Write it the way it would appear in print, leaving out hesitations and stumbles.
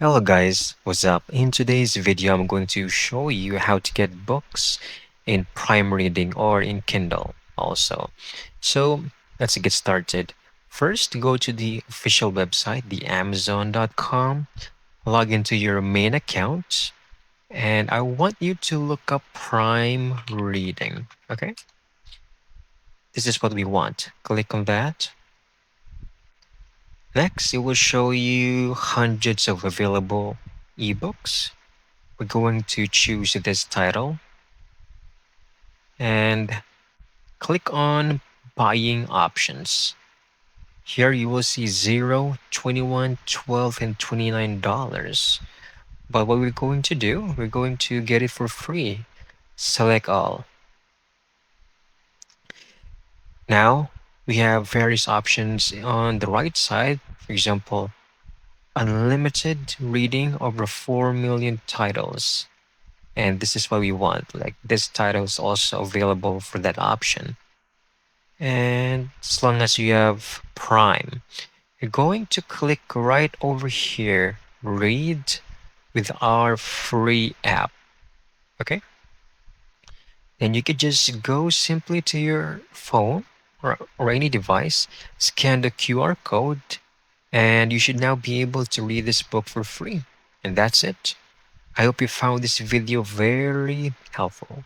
Hello guys, what's up? In today's video, I'm going to show you how to get books in Prime Reading or in Kindle also. So let's get started. First, go to the official website, the Amazon.com, log into your main account, and I want you to look up Prime Reading. Okay, this is what we want. Click on that. Next, it will show you hundreds of available ebooks. We're going to choose this title and click on buying options. Here you will see 0, 21, 12, and $29. But what we're going to do, we're going to get it for free. Select all. Now we have various options on the right side. For example, unlimited reading over 4 million titles. And this is what we want. Like this title is also available for that option. And as long as you have Prime, you're going to click right over here, read with our free app. Okay. Then you could just go simply to your phone or any device, scan the QR code, and you should now be able to read this book for free. And that's it. I hope you found this video very helpful.